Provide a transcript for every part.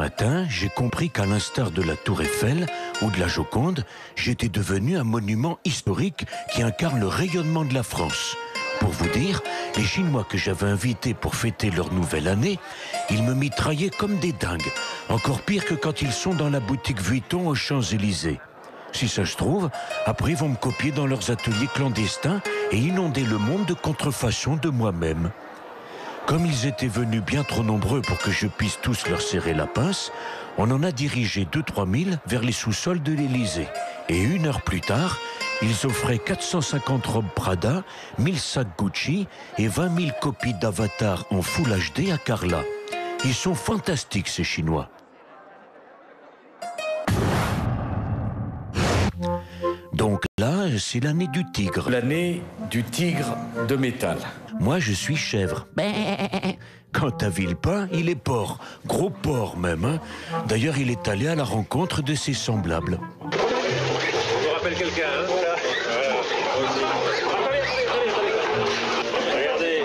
matin, j'ai compris qu'à l'instar de la Tour Eiffel ou de la Joconde, j'étais devenu un monument historique qui incarne le rayonnement de la France. Pour vous dire, les Chinois que j'avais invités pour fêter leur nouvelle année, ils me mitraillaient comme des dingues. Encore pire que quand ils sont dans la boutique Vuitton aux Champs-Élysées. Si ça se trouve, après ils vont me copier dans leurs ateliers clandestins et inonder le monde de contrefaçons de moi-même. Comme ils étaient venus bien trop nombreux pour que je puisse tous leur serrer la pince, on en a dirigé 2-3 000 vers les sous-sols de l'Élysée. Et 1 heure plus tard, ils offraient 450 robes Prada, 1000 sacs Gucci et 20 000 copies d'Avatar en Full HD à Carla. Ils sont fantastiques, ces Chinois. Donc là, c'est l'année du tigre. L'année du tigre de métal. Moi, je suis chèvre. Quant à Villepin, il est porc. Gros porc même. Hein. D'ailleurs, il est allé à la rencontre de ses semblables. On vous rappelle quelqu'un, hein? Voilà. Regardez,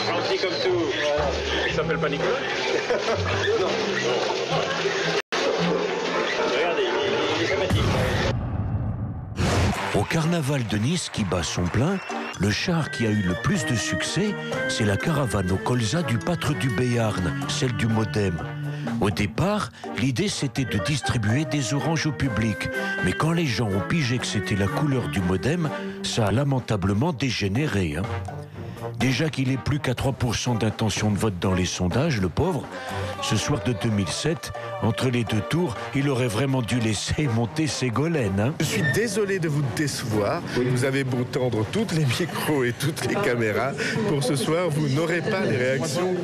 gentil comme tout. Il s'appelle pas Nicolas? Non. Regardez, il est sympathique. Au carnaval de Nice qui bat son plein, le char qui a eu le plus de succès, c'est la caravane au colza du pâtre du Béarn, celle du Modem. Au départ, l'idée c'était de distribuer des oranges au public. Mais quand les gens ont pigé que c'était la couleur du Modem, ça a lamentablement dégénéré. Hein. Déjà qu'il est plus qu'à 3% d'intention de vote dans les sondages, le pauvre, ce soir de 2007, entre les deux tours, il aurait vraiment dû laisser monter ses golènes. Hein. Je suis désolé de vous décevoir. Vous avez beau tendre toutes les micros et toutes les caméras. Pour ce soir, vous n'aurez pas les réactions.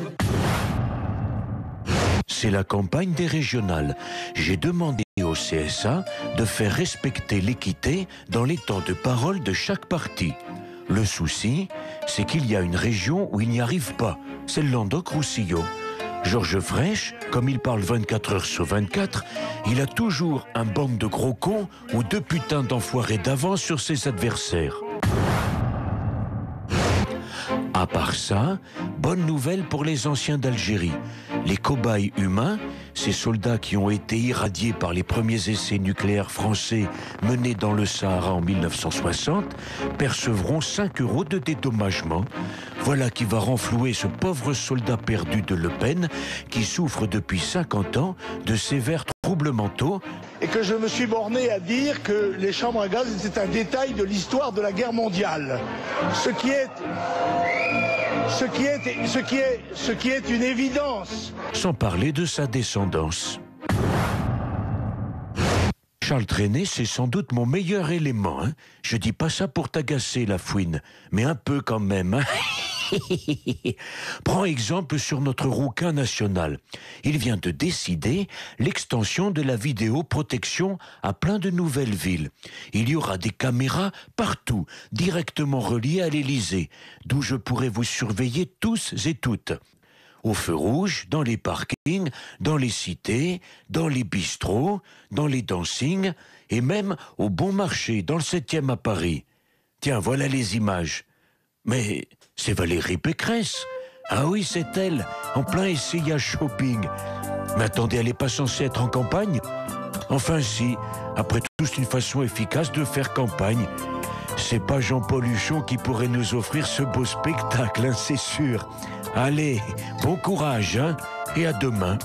C'est la campagne des régionales. J'ai demandé au CSA de faire respecter l'équité dans les temps de parole de chaque parti. Le souci, c'est qu'il y a une région où il n'y arrive pas. C'est le Languedoc-Roussillon. Georges Frêche, comme il parle 24 heures sur 24, il a toujours un bande de gros cons ou 2 putains d'enfoirés d'avance sur ses adversaires. À part ça, bonne nouvelle pour les anciens d'Algérie. Les cobayes humains, ces soldats qui ont été irradiés par les premiers essais nucléaires français menés dans le Sahara en 1960, percevront 5 € de dédommagement. Voilà qui va renflouer ce pauvre soldat perdu de Le Pen qui souffre depuis 50 ans de sévères troubles mentaux. Et que je me suis borné à dire que les chambres à gaz étaient un détail de l'histoire de la guerre mondiale. Ce qui est une évidence. Sans parler de sa descendance. Charles Trenet, c'est sans doute mon meilleur élément. Hein. Je dis pas ça pour t'agacer, la fouine, mais un peu quand même. Hein. Prends exemple sur notre rouquin national. Il vient de décider l'extension de la vidéoprotection à plein de nouvelles villes. Il y aura des caméras partout, directement reliées à l'Élysée, d'où je pourrai vous surveiller tous et toutes. Au feu rouge, dans les parkings, dans les cités, dans les bistrots, dans les dancings, et même au Bon Marché, dans le 7e à Paris. Tiens, voilà les images. Mais c'est Valérie Pécresse. Ah oui, c'est elle, en plein essayage shopping. Mais attendez, elle n'est pas censée être en campagne? Enfin si, après tout, c'est une façon efficace de faire campagne. C'est pas Jean-Paul Huchon qui pourrait nous offrir ce beau spectacle, hein, c'est sûr. Allez, bon courage, hein, et à demain.